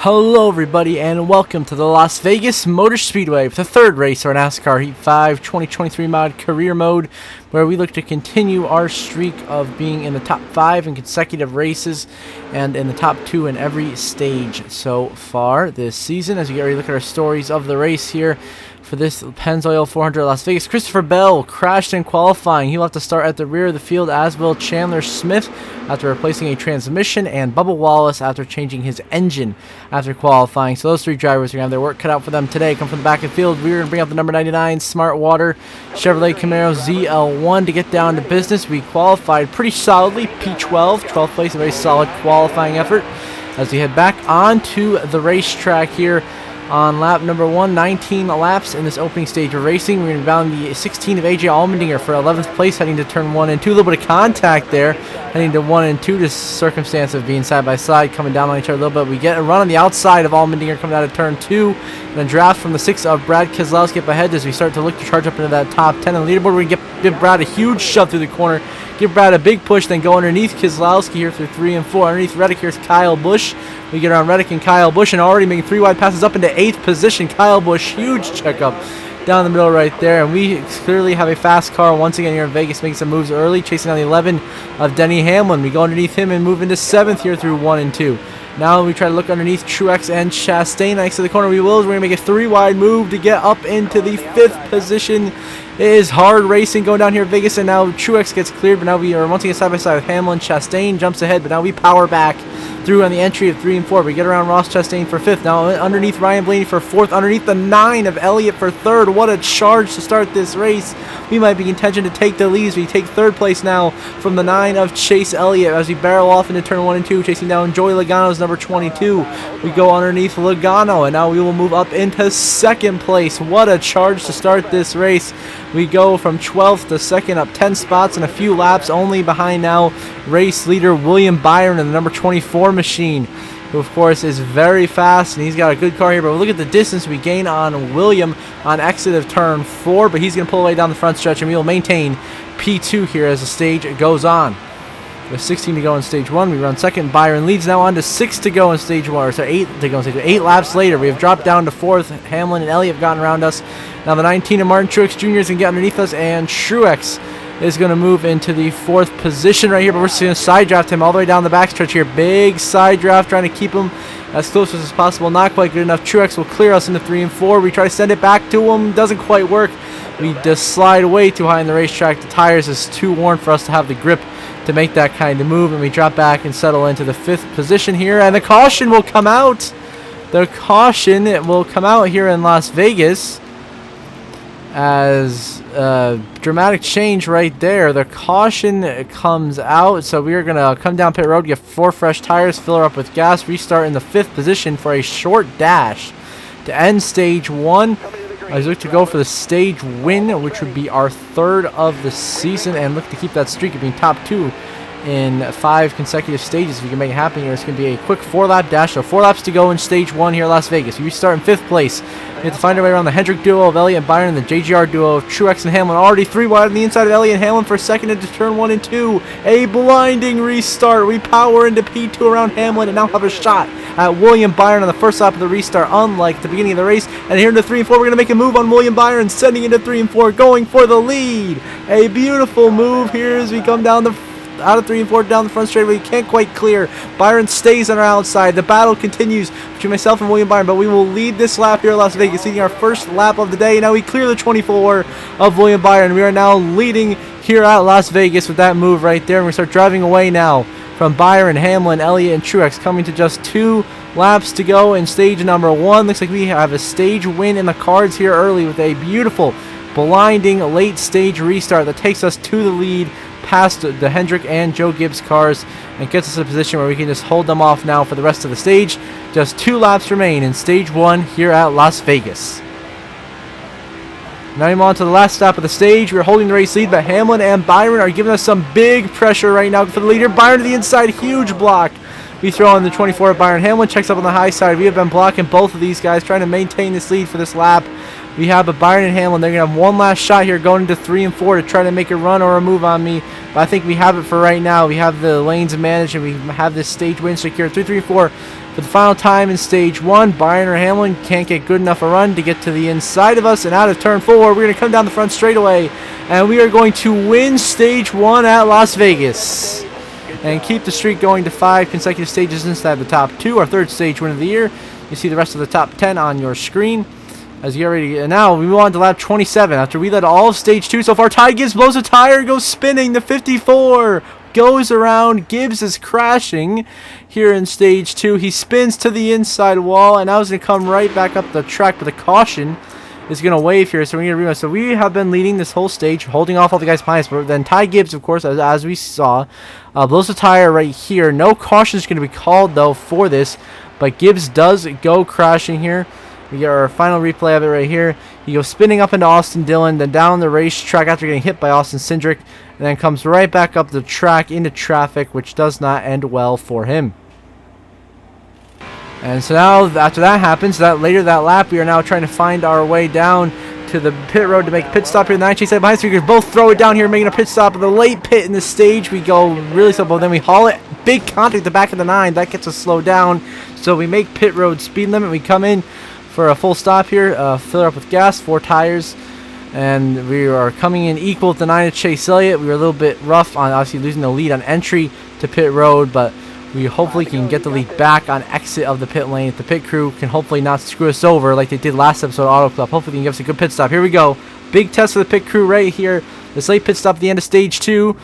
Hello everybody and welcome to the Las Vegas Motor Speedway for the third race of our NASCAR Heat 5 2023 mod career mode, where we look to continue our streak of being in the top 5 in consecutive races and in the top 2 in every stage so far this season. As we get ready to look at our stories of the race here for this Pennzoil 400 Las Vegas, Christopher Bell crashed in qualifying. He'll have to start at the rear of the field, as will Chandler Smith after replacing a transmission, and Bubba Wallace after changing his engine after qualifying. So those three drivers are going to have their work cut out for them today. Come from the back of the field, we're going to bring up the number 99 Smart Water Chevrolet Camaro ZL1 to get down to business. We qualified pretty solidly, P12, 12th place, a very solid qualifying effort. As we head back onto the racetrack here on lap number 1, 19 laps in this opening stage of racing. We're going to be bound the 16 of AJ Allmendinger for 11th place, heading to turn 1 and 2. A little bit of contact there, heading to 1 and 2. This circumstance of being side by side, coming down on each other a little bit. We get a run on the outside of Allmendinger coming out of turn 2, and a draft from the 6 of Brad Keselowski up ahead as we start to look to charge up into that top 10 on the leaderboard. We're going to give Brad a huge shove through the corner, give Brad a big push, then go underneath Keselowski here through 3 and 4. Underneath Reddick, here's Kyle Busch. We get around Reddick and Kyle Busch, and already making 3 wide passes up into 8th position. Kyle Busch, huge checkup down the middle right there, and we clearly have a fast car once again here in Vegas, making some moves early, chasing down the 11 of Denny Hamlin. We go underneath him and move into 7th here through 1 and 2. Now we try to look underneath Truex and Chastain. Next to the corner we will. We're going to make a 3 wide move to get up into the 5th position. It is hard racing going down here in Vegas, and now Truex gets cleared, but now we are once again side by side with Hamlin. Chastain jumps ahead, but now we power back through on the entry of 3 and 4. We get around Ross Chastain for 5th. Now underneath Ryan Blaney for 4th. Underneath the 9 of Elliott for 3rd. What a charge to start this race. We might be in contention to take the leads. We take 3rd place now from the 9 of Chase Elliott as we barrel off into turn 1 and 2, chasing down Joey Logano's number 22. We go underneath Logano, and now we will move up into 2nd place. What a charge to start this race. We go from 12th to 2nd, up 10 spots in a few laps, only behind now race leader William Byron in the number 24 machine, who of course is very fast, and he's got a good car here. But look at the distance we gain on William on exit of turn 4, but he's going to pull away down the front stretch, and we will maintain P2 here as the stage goes on. With 16 to go in stage 1, we run 2nd. Byron leads now on to 6 to go in stage 1, or so 8 to go in stage 1. 8 laps later, we have dropped down to 4th. Hamlin and Elliott have gotten around us. Now the 19 of Martin Truex Jr. is going to get underneath us, and Truex is going to move into the 4th position right here, but we're just going to side draft him all the way down the backstretch here. Big side draft, trying to keep him as close as possible. Not quite good enough. Truex will clear us into 3 and 4. We try to send it back to him. Doesn't quite work. We just slide way too high in the racetrack. The tires is too worn for us to have the grip to make that kind of move, and we drop back and settle into the 5th position here, and the caution will come out. The caution will come out here in Las Vegas as dramatic change right there. The caution comes out, so we are going to come down pit road, get 4 fresh tires, fill her up with gas, restart in the 5th position for a short dash to end stage 1. I look to go for the stage win, which would be our 3rd of the season, and look to keep that streak of being top 2 in 5 consecutive stages. If we can make it happen here, it's going to be a quick 4-lap dash. So 4 laps to go in stage 1 here in Las Vegas. We start in 5th place. We have to find our way around the Hendrick duo of Elliott and Byron, and the JGR duo of Truex and Hamlin. Already 3 wide on the inside of Elliott and Hamlin for 2nd into turn 1 and 2. A blinding restart. We power into P2 around Hamlin and now have a shot at William Byron on the first lap of the restart, unlike the beginning of the race. And here into 3 and 4, we're going to make a move on William Byron, sending into 3 and 4, going for the lead. A beautiful move here as we come down the out of 3 and 4 down the front straightaway. Can't quite clear. Byron stays on our outside. The battle continues between myself and William Byron, but we will lead this lap here in Las Vegas, leading our first lap of the day. Now we clear the 24 of William Byron. We are now leading here at Las Vegas with that move right there, and we start driving away now from Byron, Hamlin, Elliott, and Truex, coming to just 2 laps to go in stage number 1. Looks like we have a stage win in the cards here early with a beautiful, blinding late stage restart that takes us to the lead past the Hendrick and Joe Gibbs cars and gets us in a position where we can just hold them off now for the rest of the stage. Just 2 laps remain in stage 1 here at Las Vegas. Now I'm on to the last stop of the stage. We're holding the race lead, but Hamlin and Byron are giving us some big pressure right now for the leader. Byron to the inside, huge block. We throw on the 24 of Byron. Hamlin checks up on the high side. We have been blocking both of these guys, trying to maintain this lead for this lap. We have a Byron and Hamlin. They're going to have one last shot here going into 3 and 4 to try to make a run or a move on me. But I think we have it for right now. We have the lanes managed, and we have this stage win secured. 3, 3, 4 For the final time in stage 1, Byron or Hamlin can't get good enough a run to get to the inside of us, and out of turn 4, we're going to come down the front straightaway, and we are going to win stage 1 at Las Vegas and keep the streak going to 5 consecutive stages inside the top 2, our 3rd stage win of the year. You see the rest of the top 10 on your screen. As you get ready, and now we move on to lap 27. After we led all of stage 2 so far, Ty Gibbs blows a tire, goes spinning. The 54 goes around. Gibbs is crashing here in stage 2. He spins to the inside wall, and now he's going to come right back up the track, but the caution is going to wave here. So we're going to realize. So we have been leading this whole stage, holding off all the guys behind us. But then Ty Gibbs, of course, as we saw, blows a tire right here. No caution is going to be called, though, for this. But Gibbs does go crashing here. We get our final replay of it right here. He goes spinning up into Austin Dillon, then down the racetrack after getting hit by Austin Cindric, and then comes right back up the track into traffic, which does not end well for him. And so now, after that happens, later that lap, we are now trying to find our way down to the pit road to make a pit stop here. The 9 chase out behind, so we can both throw it down here, making a pit stop. At the late pit in the stage, we go really slow, but then we haul it. Big contact at the back of the 9. That gets us slowed down. So we make pit road speed limit. We come in for a full stop here, fill her up with gas, 4 tires, and we are coming in equal with the 9 of Chase Elliott. We were a little bit rough on obviously losing the lead on entry to pit road, but we hopefully can get the lead back on exit of the pit lane. If the pit crew can hopefully not screw us over like they did last episode of Auto Club, hopefully they can give us a good pit stop. Here we go. Big test for the pit crew right here. This late pit stop at the end of stage 2.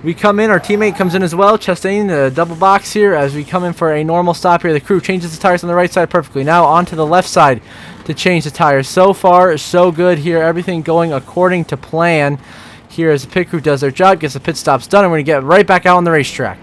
We come in, our teammate comes in as well, Chastain, the double box here. As we come in for a normal stop here, the crew changes the tires on the right side perfectly. Now onto the left side to change the tires. So far, so good here. Everything going according to plan here as the pit crew does their job, gets the pit stops done, and we're going to get right back out on the racetrack.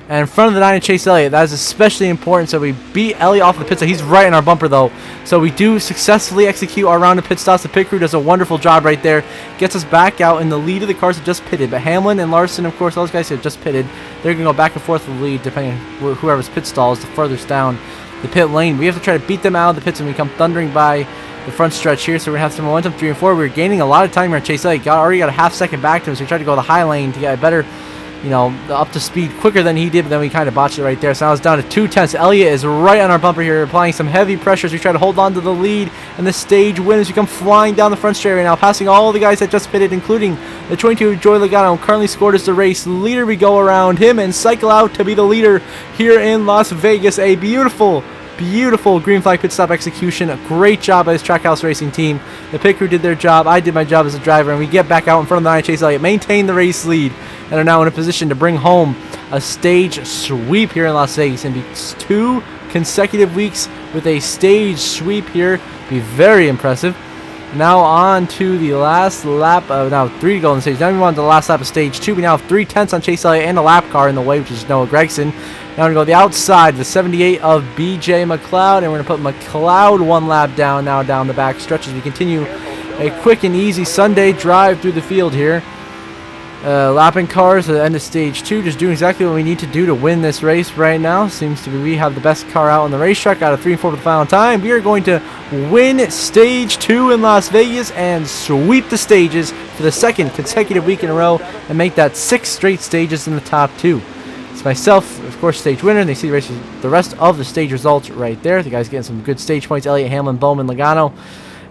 And in front of the 9 of Chase Elliott, that is especially important. So we beat Elliott off the pit stop. He's right in our bumper, though. So we do successfully execute our round of pit stops. The pit crew does a wonderful job right there. Gets us back out in the lead of the cars that just pitted. But Hamlin and Larson, of course, those guys have just pitted. They're going to go back and forth with the lead, depending on whoever's pit stall is the furthest down the pit lane. We have to try to beat them out of the pits when we come thundering by the front stretch here. So we're going to have some momentum 3 and 4. We're gaining a lot of time here on Chase Elliott. Already got a half second back to him, so we tried to go the high lane to get a better, up to speed quicker than he did, but then we kind of botched it right there. So now it's down to 2 tenths. Elliott is right on our bumper here, applying some heavy pressure as we try to hold on to the lead, and the stage win as we come flying down the front straight right now, passing all the guys that just pitted, including the 22 Joey Logano, currently scored as the race leader. We go around him and cycle out to be the leader here in Las Vegas. A beautiful green flag pit stop execution. A great job by this Trackhouse Racing team. The pit crew did their job. I did my job as a driver, and we get back out in front of the 9 Chase Elliott, maintain the race lead, and are now in a position to bring home a stage sweep here in Las Vegas. And be 2 consecutive weeks with a stage sweep here. Be very impressive. Now on to the last lap of, now 3 to go on the stage. Now we move on to the last lap of stage 2. We now have 3 tenths on Chase Elliott and a lap car in the way, which is Noah Gragson. Now we're going to go the outside, the 78 of BJ McLeod, and we're going to put McLeod 1 lap down, now down the back stretch as we continue a quick and easy Sunday drive through the field here. Lapping cars at the end of stage 2, just doing exactly what we need to do to win this race right now. Seems to be we have the best car out on the racetrack out of 3 and 4 for the final time. We are going to win stage 2 in Las Vegas and sweep the stages for the 2nd consecutive week in a row and make that 6 straight stages in the top 2. It's myself, of course, stage winner, and they see the rest of the stage results right there. The guys getting some good stage points: Elliott, Hamlin, Bowman, Logano.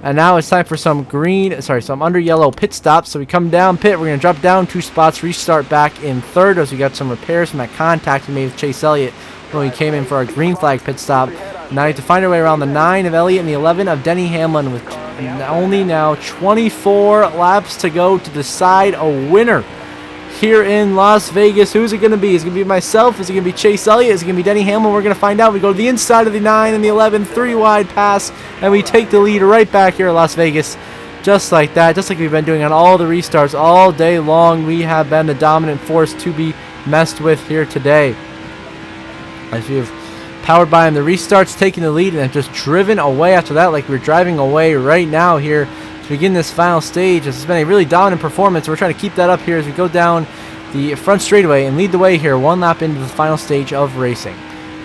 And now it's time for some under yellow pit stops. So we come down pit, we're going to drop down 2 spots, restart back in 3rd as we got some repairs from that contact we made with Chase Elliott when we came in for our green flag pit stop. Now we have to find our way around the 9 of Elliott and the 11 of Denny Hamlin with only now 24 laps to go to decide a winner here in Las Vegas. Who's it going to be? Is it going to be myself? Is it going to be Chase Elliott? Is it going to be Denny Hamlin? We're going to find out. We go to the inside of the 9 and the 11, 3 wide pass, and we take the lead right back here at Las Vegas. Just like that, just like we've been doing on all the restarts all day long. We have been the dominant force to be messed with here today. As we've powered by the restarts, taking the lead, and then just driven away after that like we're driving away right now here to begin this final stage. This has been a really dominant performance. We're trying to keep that up here as we go down the front straightaway and lead the way here 1 lap into the final stage of racing.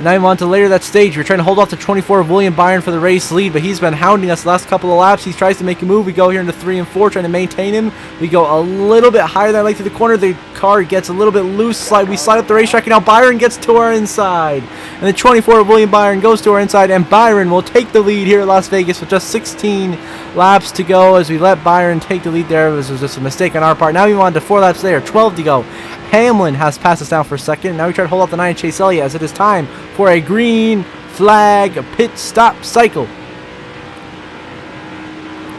And now we want to later that stage. We're trying to hold off the 24 of William Byron for the race lead, but he's been hounding us the last couple of laps. He tries to make a move. We go here into 3 and 4, trying to maintain him. We go a little bit higher than I like through the corner. The car gets a little bit loose. We slide up the racetrack, and now Byron gets to our inside. And the 24 of William Byron goes to our inside, and Byron will take the lead here at Las Vegas with just 16 laps to go as we let Byron take the lead there. This was just a mistake on our part. Now we want to 4 laps there, 12 to go. Hamlin has passed us down for a second. Now we try to hold off the 9 Chase Elliott as it is time for a green flag pit stop cycle.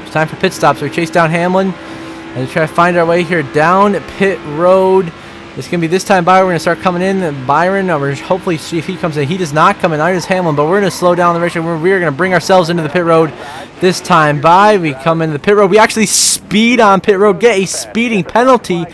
It's time for pit stops. So we chase down Hamlin and try to find our way here down pit road. It's going to be this time Byron. We're going to start coming in. Byron, we're hopefully see if he comes in. He does not come in. Neither does Hamlin, but we're going to slow down the race. We're going to bring ourselves into the pit road this time by. We come into the pit road. We actually speed on pit road, get a speeding penalty,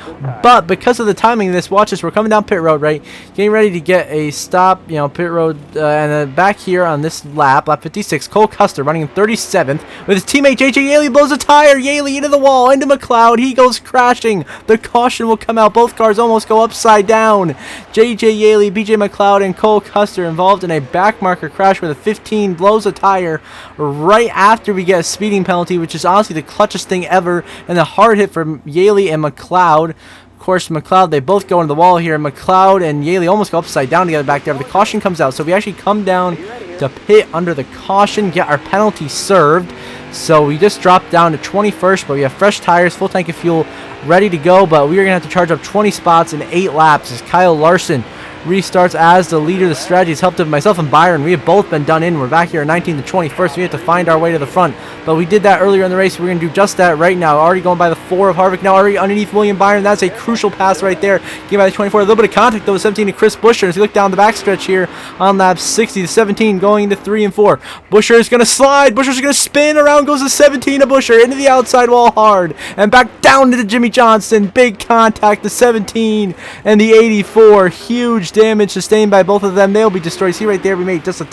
but because of the timing of this, watch this. We're coming down pit road, right? Getting ready to get a stop, pit road. And then back here on this lap 56, Cole Custer running in 37th with his teammate J.J. Yaley blows a tire. Yaley into the wall, into McLeod. He goes crashing. The caution will come out. Both cars almost go upside down. J.J. Yaley, B.J. McLeod, and Cole Custer involved in a backmarker crash where the 15 blows a tire right after we get a speeding penalty, which is honestly the clutchest thing ever, and the hard hit for Yaley and McLeod. Of course, McLeod, they both go into the wall here. McLeod and Yaley almost go upside down together back there, but the caution comes out. So we actually come down to pit under the caution, get our penalty served. So we just dropped down to 21st, but we have fresh tires, full tank of fuel, ready to go. But we are going to have to charge up 20 spots in 8 laps as Kyle Larson restarts as the leader. The strategy has helped myself and Byron. We have both been done in. We're back here at 19 to 21st. We have to find our way to the front, but we did that earlier in the race. We're going to do just that right now. Already going by the 4 of Harvick. Now already underneath William Byron. That's a crucial pass right there. Given by the 24. A little bit of contact though with 17 to Chris Buescher as we look down the backstretch here on lap 60 to 17 going into 3 and 4. Buescher is going to slide. Buescher's going to spin. Around goes the 17 of Buescher into the outside wall hard and back down to the Jimmy Johnson. Big contact. The 17 and the 84. Huge damage sustained by both of them. They'll be destroyed. See right there, we made just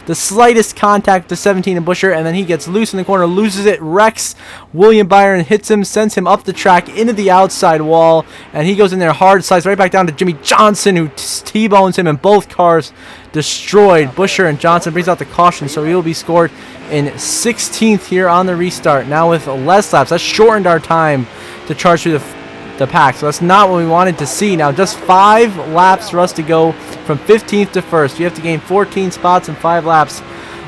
the slightest contact to 17 and Buescher, and then he gets loose in the corner, loses it, wrecks William Byron, hits him, sends him up the track into the outside wall, and he goes in there hard, slides right back down to Jimmy Johnson, who T-bones him, and both cars destroyed. Buescher and Johnson brings out the caution, so he will be scored in 16th here on the restart. Now with less laps, that's shortened our time to charge through the pack, so that's not what we wanted to see. Now just 5 laps for us to go from 15th to 1st. We have to gain 14 spots in 5 laps.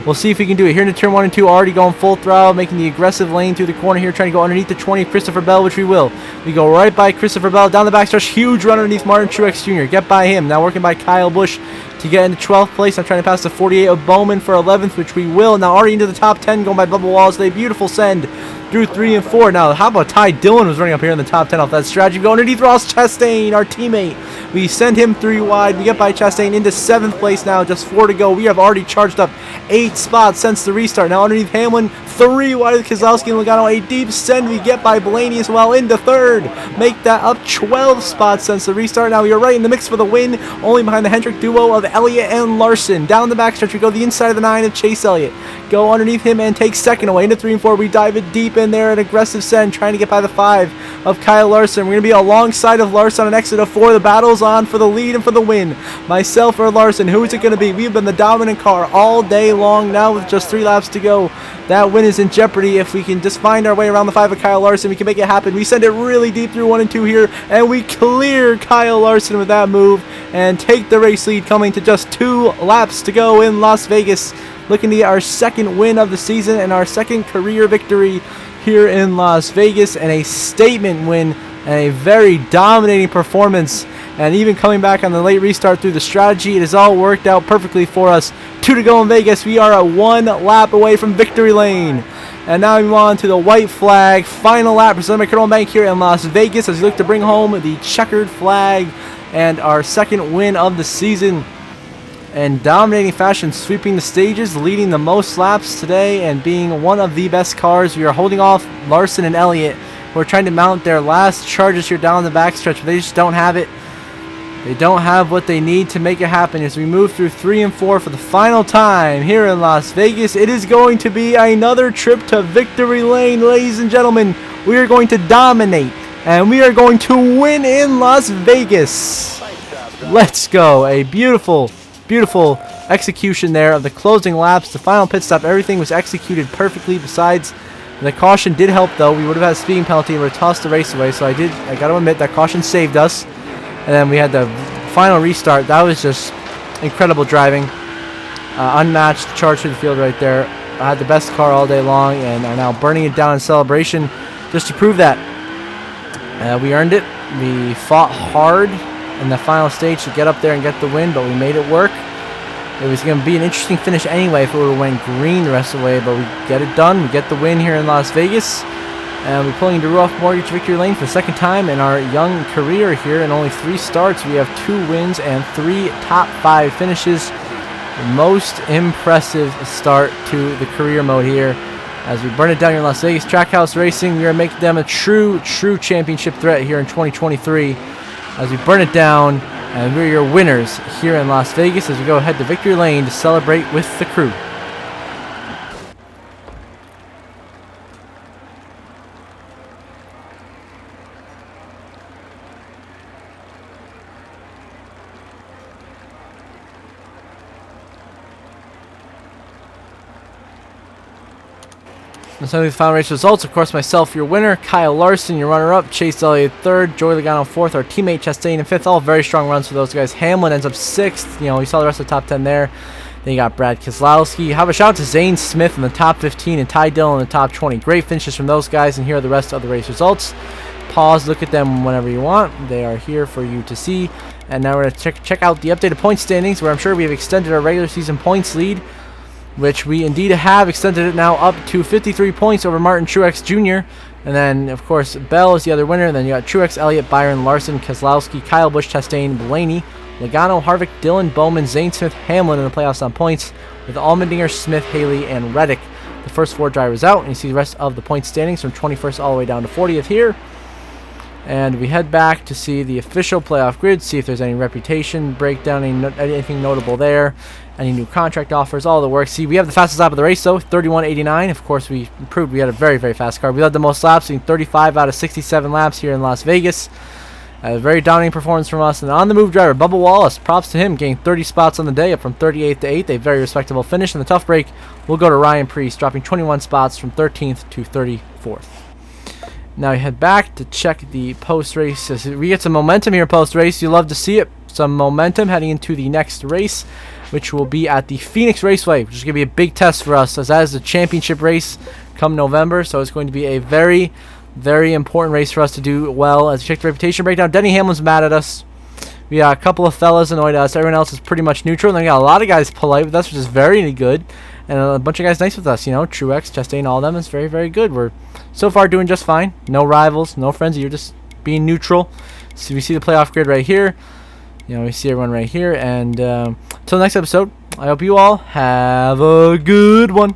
We'll see if we can do it. Here into turn 1 and 2, already going full throttle, making the aggressive lane through the corner here, trying to go underneath the 20 of Christopher Bell, which we will. We go right by Christopher Bell, down the backstretch, huge run underneath Martin Truex Jr. Get by him. Now working by Kyle Busch to get into 12th place. I'm trying to pass the 48 of Bowman for 11th, which we will. Now already into the top 10, going by Bubba Wallace. A beautiful send through 3 and 4. Now, how about Ty Dillon was running up here in the top 10 off that strategy. We go underneath Ross Chastain, our teammate. We send him 3 wide. We get by Chastain into 7th place now. Just 4 to go. We have already charged up 8 spots since the restart. Now underneath Hamlin, 3 wide of Keselowski and Logano. A deep send. We get by Blaney as well into 3rd. Make that up 12 spots since the restart. Now we are right in the mix for the win. Only behind the Hendrick duo of Elliott and Larson. Down the backstretch, we go the inside of the 9 of Chase Elliott. Go underneath him and take 2nd away into 3 and 4. We dive it deep in there. An aggressive send, trying to get by the 5 of Kyle Larson. We're going to be alongside of Larson on an exit of 4. The battle's on for the lead and for the win. Myself or Larson, who is it going to be? We've been the dominant car all day long. Now with just 3 laps to go, that win is in jeopardy. If we can just find our way around the 5 of Kyle Larson, we can make it happen. We send it really deep through 1 and 2 here, and we clear Kyle Larson with that move and take the race lead, coming to just 2 laps to go in Las Vegas. Looking to get our 2nd win of the season and our 2nd career victory here in Las Vegas, and a statement win and a very dominating performance. And even coming back on the late restart through the strategy, it has all worked out perfectly for us. 2 to go in Vegas. We are at 1 lap away from victory lane. And now we move on to the white flag final lap presented by Colonel Bank here in Las Vegas as we look to bring home the checkered flag and our 2nd win of the season. In dominating fashion, sweeping the stages, leading the most laps today, and being one of the best cars. We are holding off Larson and Elliott, who are trying to mount their last charges here down the backstretch, but they just don't have it. They don't have what they need to make it happen. As we move through 3 and 4 for the final time here in Las Vegas, it is going to be another trip to victory lane, ladies and gentlemen. We are going to dominate, and we are going to win in Las Vegas. Let's go. A beautiful beautiful execution there of the closing laps, the final pit stop. Everything was executed perfectly. Besides, the caution did help, though. We would have had a speeding penalty and would have tossed the race away. So I got to admit that caution saved us. And then we had the final restart. That was just incredible driving. Unmatched charge through the field right there. I had the best car all day long and are now burning it down in celebration just to prove that. We earned it. We fought hard in the final stage to get up there and get the win, but we made it work. It was going to be an interesting finish anyway if it would have went green the rest of the way, but we get it done. We get the win here in Las Vegas. And we're pulling into Ruoff Mortgage victory lane for the second time in our young career here. In only 3 starts, we have 2 wins and 3 top 5 finishes. The most impressive start to the career mode here. As we burn it down here in Las Vegas Trackhouse Racing, we are making them a true championship threat here in 2023. As we burn it down, and we're your winners here in Las Vegas as we go ahead to victory lane to celebrate with the crew. And so the final race results, of course, myself, your winner, Kyle Larson, your runner-up, Chase Elliott third, Joey Logano fourth, our teammate Chastain in fifth. All very strong runs for those guys. Hamlin ends up sixth. You know, we saw the rest of the top 10 there. Then you got Brad Keselowski. Have a shout out to Zane Smith in the top 15 and Ty Dillon in the top 20. Great finishes from those guys, and here are the rest of the race results. Pause, look at them whenever you want. They are here for you to see. And now we're going to check out the updated point standings, where I'm sure we have extended our regular season points lead, which we indeed have extended it now up to 53 points over Martin Truex Jr. And then, of course, Bell is the other winner. And then you got Truex, Elliott, Byron, Larson, Keselowski, Kyle Busch, Chastain, Blaney, Logano, Harvick, Dillon, Bowman, Zane Smith, Hamlin in the playoffs on points, with Allmendinger, Smith, Haley, and Reddick. The first 4 drivers out, and you see the rest of the point standings from 21st all the way down to 40th here. And we head back to see the official playoff grid, see if there's any reputation breakdown, anything notable there, any new contract offers, all the work. See, we have the fastest lap of the race, though, 31.89. Of course, we proved we had a very, very fast car. We led the most laps, in 35 out of 67 laps here in Las Vegas. A very dominating performance from us. And on the move driver, Bubba Wallace, props to him, gained 30 spots on the day, up from 38th to 8th. A very respectable finish. And the tough break will go to Ryan Preece, dropping 21 spots from 13th to 34th. Now we head back to check the post-race. As we get some momentum here post-race. You love to see it. Some momentum heading into the next race, which will be at the Phoenix Raceway, which is going to be a big test for us, as that is the championship race come November. So it's going to be a very, very important race for us to do well. As we check the reputation breakdown, Denny Hamlin's mad at us. We got a couple of fellas annoyed at us. Everyone else is pretty much neutral. And then we got a lot of guys polite with us, which is very good. And a bunch of guys nice with us, you know, Truex, Chastain, all of them is very, very good. We're so far doing just fine. No rivals, no friends. You're just being neutral. So we see the playoff grid right here. You know, we see everyone right here. And until next episode, I hope you all have a good one.